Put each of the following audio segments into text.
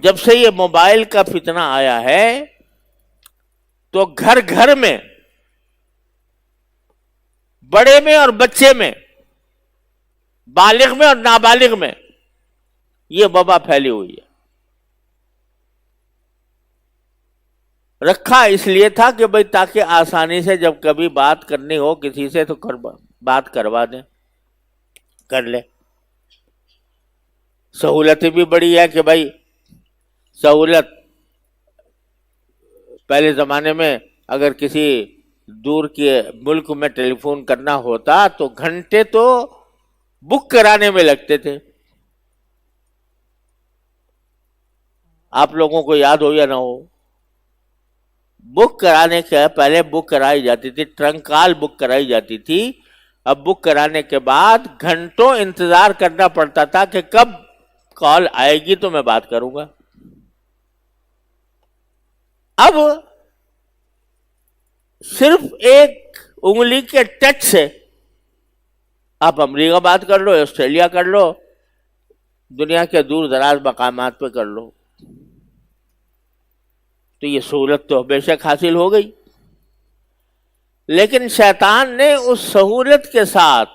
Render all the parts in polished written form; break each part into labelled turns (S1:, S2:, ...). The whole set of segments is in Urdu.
S1: جب سے یہ موبائل کا فتنہ آیا ہے تو گھر گھر میں، بڑے میں اور بچے میں، بالغ میں اور نابالغ میں یہ وبا پھیلی ہوئی ہے۔ رکھا اس لیے تھا کہ بھئی تاکہ آسانی سے جب کبھی بات کرنی ہو کسی سے تو بات کروا دیں، کر لیں۔ سہولت بھی بڑی ہے کہ بھائی سہولت، پہلے زمانے میں اگر کسی دور کے ملک میں ٹیلی فون کرنا ہوتا تو گھنٹے تو بک کرانے میں لگتے تھے۔ آپ لوگوں کو یاد ہو یا نہ ہو، بک کرانے کے پہلے بک کرائی جاتی تھی، ٹرنک کال بک کرائی جاتی تھی۔ اب بک کرانے کے بعد گھنٹوں انتظار کرنا پڑتا تھا کہ کب کال آئے گی تو میں بات کروں گا۔ اب صرف ایک انگلی کے ٹچ سے آپ امریکہ بات کر لو، آسٹریلیا کر لو، دنیا کے دور دراز مقامات پہ کر لو، تو یہ سہولت تو بے شک حاصل ہو گئی۔ لیکن شیطان نے اس سہولت کے ساتھ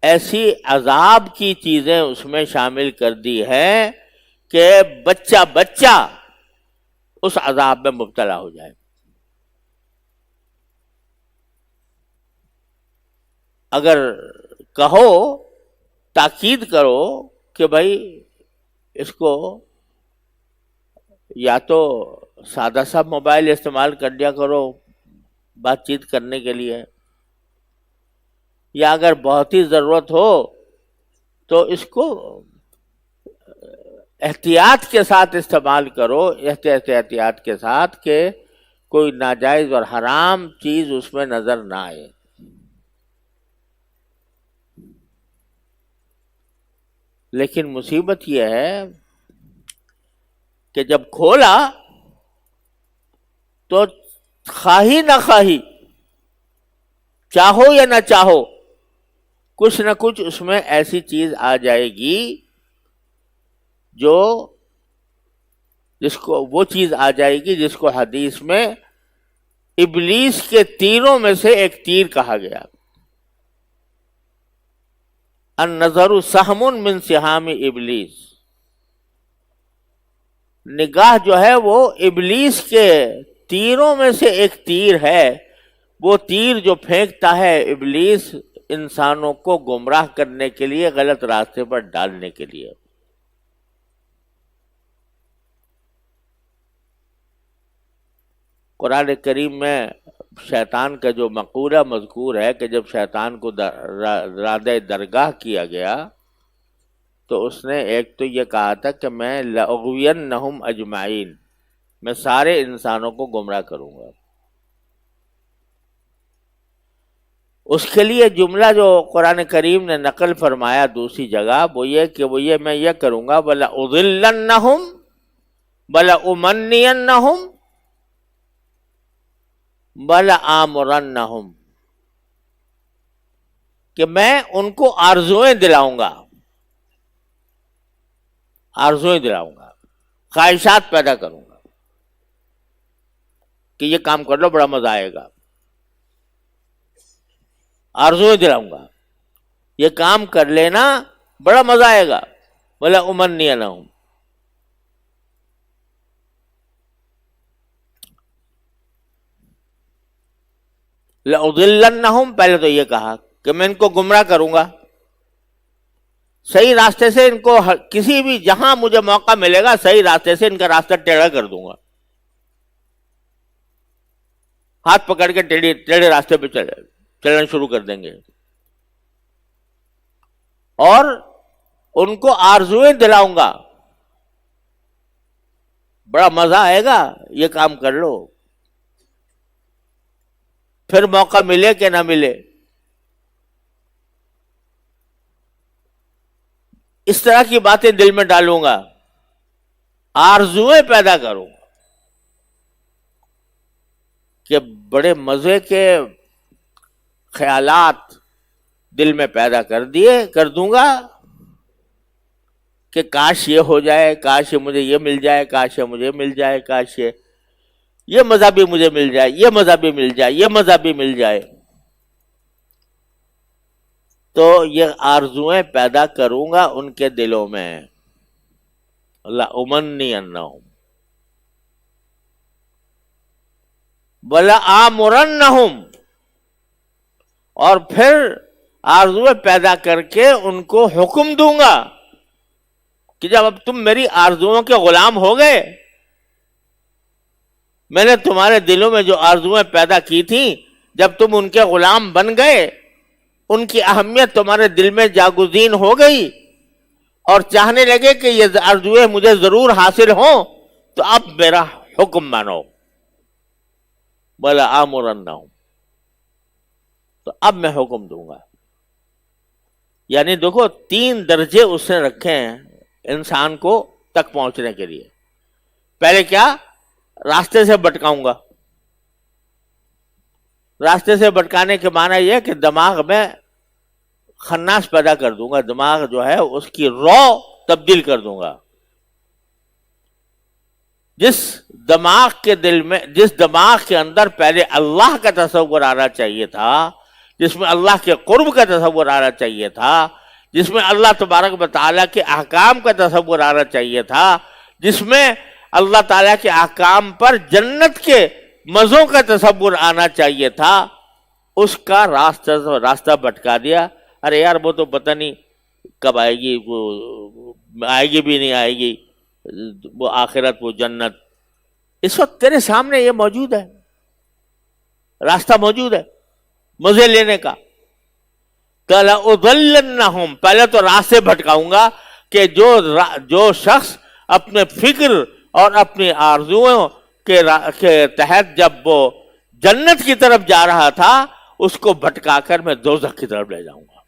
S1: ایسی عذاب کی چیزیں اس میں شامل کر دی ہے کہ بچہ بچہ اس عذاب میں مبتلا ہو جائے۔ اگر کہو، تاکید کرو کہ بھائی اس کو یا تو سادہ سا موبائل استعمال کر لیا کرو بات چیت کرنے کے لیے، یا اگر بہت ہی ضرورت ہو تو اس کو احتیاط کے ساتھ استعمال کرو، احتیاط کے ساتھ کہ کوئی ناجائز اور حرام چیز اس میں نظر نہ آئے۔ لیکن مصیبت یہ ہے کہ جب کھولا تو خواہی نہ خواہی، چاہو یا نہ چاہو، کچھ نہ کچھ اس میں ایسی چیز آ جائے گی جو وہ چیز آ جائے گی جس کو حدیث میں ابلیس کے تیروں میں سے ایک تیر کہا گیا۔ النظر سہم من سہام ابلیس، نگاہ جو ہے وہ ابلیس کے تیروں میں سے ایک تیر ہے۔ وہ تیر جو پھینکتا ہے ابلیس انسانوں کو گمراہ کرنے کے لیے، غلط راستے پر ڈالنے کے لیے۔ قرآن کریم میں شیطان کا جو مقولہ مذکور ہے کہ جب شیطان کو رادہ درگاہ کیا گیا تو اس نے ایک تو یہ کہا تھا کہ میں لأغوینہم اجمعین، میں سارے انسانوں کو گمراہ کروں گا۔ اس کے لیے جملہ جو قرآن کریم نے نقل فرمایا دوسری جگہ وہ یہ میں یہ کروں گا، وَلَأُضِلَّنَّهُمْ وَلَأُمَنِّيَنَّهُمْ وَلَآمُرَنَّهُمْ، کہ میں ان کو آرزوئیں دلاؤں گا، خواہشات پیدا کروں گا کہ یہ کام کر لو بڑا مزہ آئے گا، آرزوئیں دلاؤں گا، یہ کام کر لینا بڑا مزہ آئے گا۔ وَلَأُمَنِّيَنَّهُمْ، لَأُضِلَّنَّهُمْ، پہلے تو یہ کہا کہ میں ان کو گمراہ کروں گا، صحیح راستے سے ان کو کسی بھی جہاں مجھے موقع ملے گا صحیح راستے سے ان کا راستہ ٹیڑھا کر دوں گا، ہاتھ پکڑ کے ٹیڑھے راستے پہ چلنا شروع کر دیں گے، اور ان کو آرزوئیں دلاؤں گا، بڑا مزہ آئے گا یہ کام کر لو، پھر موقع ملے کہ نہ ملے، اس طرح کی باتیں دل میں ڈالوں گا، آرزوئیں پیدا کروں گا کہ بڑے مزے کے خیالات دل میں پیدا کر دوں گا، کہ کاش یہ ہو جائے، کاش یہ مجھے یہ مل جائے، کاش یہ مجھے مل جائے، کاش یہ مذہب بھی مجھے مل جائے، یہ مذہب بھی مل جائے، یہ مذہب بھی مل جائے. تو یہ آرزویں پیدا کروں گا ان کے دلوں میں. لَأُمَنِّيَنَّهُمْ وَلَآمُرَنَّهُمْ، اور پھر آرزویں پیدا کر کے ان کو حکم دوں گا کہ جب اب تم میری آرزوؤں کے غلام ہو گئے، میں نے تمہارے دلوں میں جو آرزویں پیدا کی تھیں، جب تم ان کے غلام بن گئے، ان کی اہمیت تمہارے دل میں جاگزین ہو گئی اور چاہنے لگے کہ یہ آرزویں مجھے ضرور حاصل ہوں، تو اب میرا حکم مانو. بولا آمرنہم، تو اب میں حکم دوں گا. یعنی دیکھو 3 درجے اس نے رکھے ہیں انسان کو تک پہنچنے کے لیے. پہلے کیا؟ راستے سے بھٹکاؤں گا. راستے سے بھٹکانے کے معنی یہ کہ دماغ میں خناس پیدا کر دوں گا، دماغ جو ہے اس کی رو تبدیل کر دوں گا. جس دماغ کے اندر پہلے اللہ کا تصور آنا چاہیے تھا، جس میں اللہ کے قرب کا تصور آنا چاہیے تھا، جس میں اللہ تبارک و تعالیٰ کے احکام کا تصور آنا چاہیے تھا، جس میں اللہ تعالیٰ کے احکام پر جنت کے مزوں کا تصور آنا چاہیے تھا، اس کا راستہ بھٹکا دیا. ارے یار وہ تو پتہ نہیں کب آئے گی، وہ آئے گی بھی نہیں آئے گی، وہ آخرت، وہ جنت. اس وقت تیرے سامنے یہ موجود ہے، راستہ موجود ہے مزے لینے کا. لَأُضَلَّنَّهُمْ، پہلے تو راستے بھٹکاؤں گا کہ جو شخص اپنے فکر اور اپنی آرزوؤں کے تحت جب وہ جنت کی طرف جا رہا تھا، اس کو بھٹکا کر میں دوزخ کی طرف لے جاؤں گا.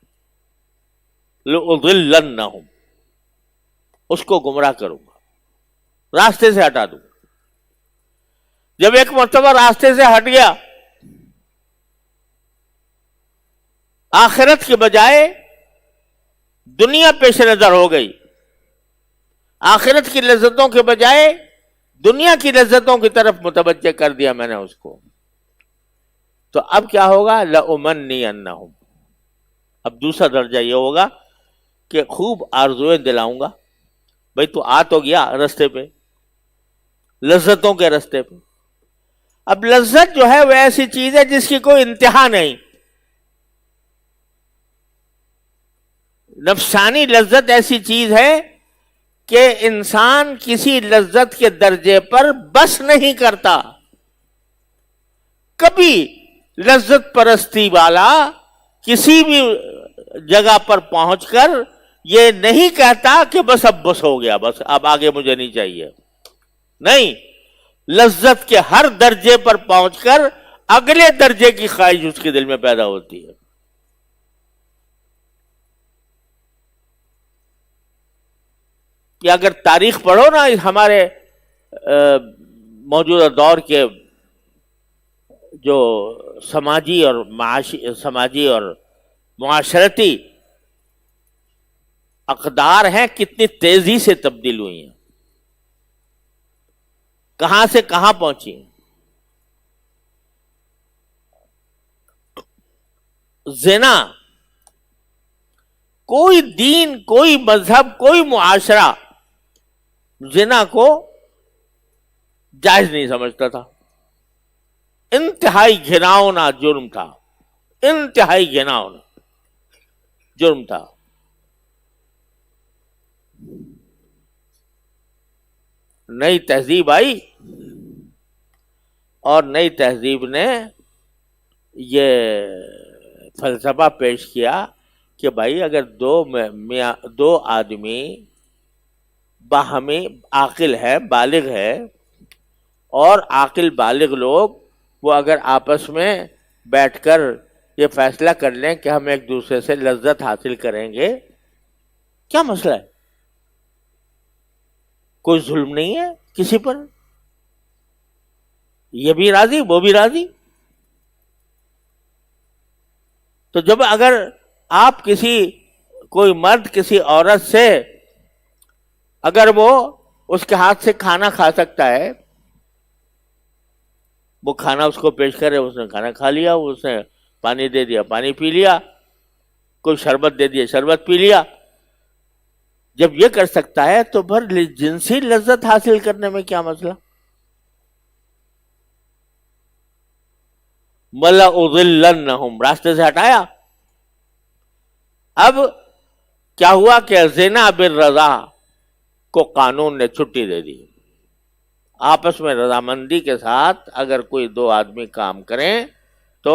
S1: لَأُضِلَّنَّهُمْ، اس کو گمراہ کروں گا، راستے سے ہٹا دوں گا. جب ایک مرتبہ راستے سے ہٹ گیا، آخرت کے بجائے دنیا پیش نظر ہو گئی، آخرت کی لذتوں کے بجائے دنیا کی لذتوں کی طرف متوجہ کر دیا میں نے اس کو. تو اب کیا ہوگا؟ لَأُمَنِّيَنَّهُمْ، اب دوسرا درجہ یہ ہوگا کہ خوب آرزویں دلاؤں گا. بھئی تو آ تو گیا رستے پہ، لذتوں کے رستے پہ. اب لذت جو ہے وہ ایسی چیز ہے جس کی کوئی انتہا نہیں. نفسانی لذت ایسی چیز ہے کہ انسان کسی لذت کے درجے پر بس نہیں کرتا. کبھی لذت پرستی والا کسی بھی جگہ پر پہنچ کر یہ نہیں کہتا کہ بس اب بس ہو گیا، بس اب آگے مجھے نہیں چاہیے. نہیں، لذت کے ہر درجے پر پہنچ کر اگلے درجے کی خواہش اس کے دل میں پیدا ہوتی ہے. کہ اگر تاریخ پڑھو نا ہمارے موجودہ دور کے جو سماجی اور معاشرتی اقدار ہیں، کتنی تیزی سے تبدیل ہوئی ہیں، کہاں سے کہاں پہنچی ہیں. زنا، کوئی دین، کوئی مذہب، کوئی معاشرہ زنا کو جائز نہیں سمجھتا تھا. انتہائی گھناؤنا جرم تھا، انتہائی گھناؤنا جرم تھا. نئی تہذیب آئی اور نئی تہذیب نے یہ فلسفہ پیش کیا کہ بھائی اگر دو آدمی باہمی عاقل ہے، بالغ ہے، اور عاقل بالغ لوگ وہ اگر آپس میں بیٹھ کر یہ فیصلہ کر لیں کہ ہم ایک دوسرے سے لذت حاصل کریں گے، کیا مسئلہ ہے؟ کوئی ظلم نہیں ہے کسی پر، یہ بھی راضی وہ بھی راضی. تو جب اگر آپ کوئی مرد کسی عورت سے اگر وہ اس کے ہاتھ سے کھانا کھا سکتا ہے، وہ کھانا اس کو پیش کرے، اس نے کھانا کھا لیا، اس نے پانی دے دیا پانی پی لیا، کوئی شربت دے دیا شربت پی لیا. جب یہ کر سکتا ہے تو پھر جنسی لذت حاصل کرنے میں کیا مسئلہ؟ وَلَأُضِلَّنَّهُمْ، راستے سے ہٹایا. اب کیا ہوا کہ زنا بالرضا کو قانون نے چھٹی دے دی. آپس میں رضامندی کے ساتھ اگر کوئی دو آدمی کام کریں تو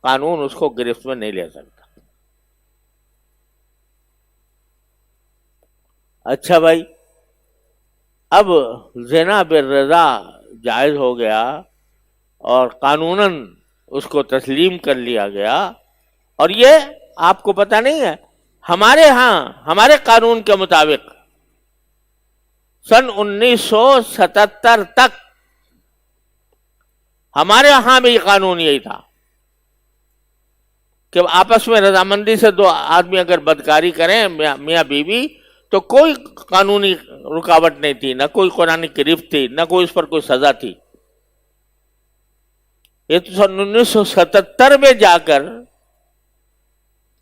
S1: قانون اس کو گرفت میں نہیں لے سکتا. اچھا بھائی، اب زنا بالرضا جائز ہو گیا اور قانوناً اس کو تسلیم کر لیا گیا، اور یہ آپ کو پتہ نہیں ہے ہمارے ہاں ہمارے قانون کے مطابق سن 1977 تک ہمارے ہاں بھی قانون یہی تھا کہ آپس میں رضامندی سے دو آدمی اگر بدکاری کریں میاں بیوی تو کوئی قانونی رکاوٹ نہیں تھی، نہ کوئی قرآنی گرفت تھی، نہ کوئی اس پر کوئی سزا تھی. یہ تو سن 1977 میں جا کر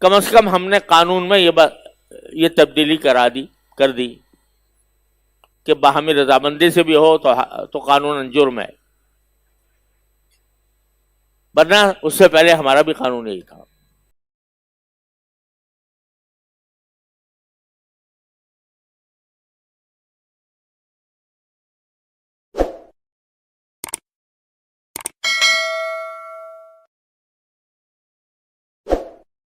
S1: کم از کم ہم نے قانون میں یہ تبدیلی کر دی کہ باہمی رضامندی سے بھی ہو تو قانون جرم ہے، ورنہ اس سے پہلے ہمارا بھی قانون یہی تھا.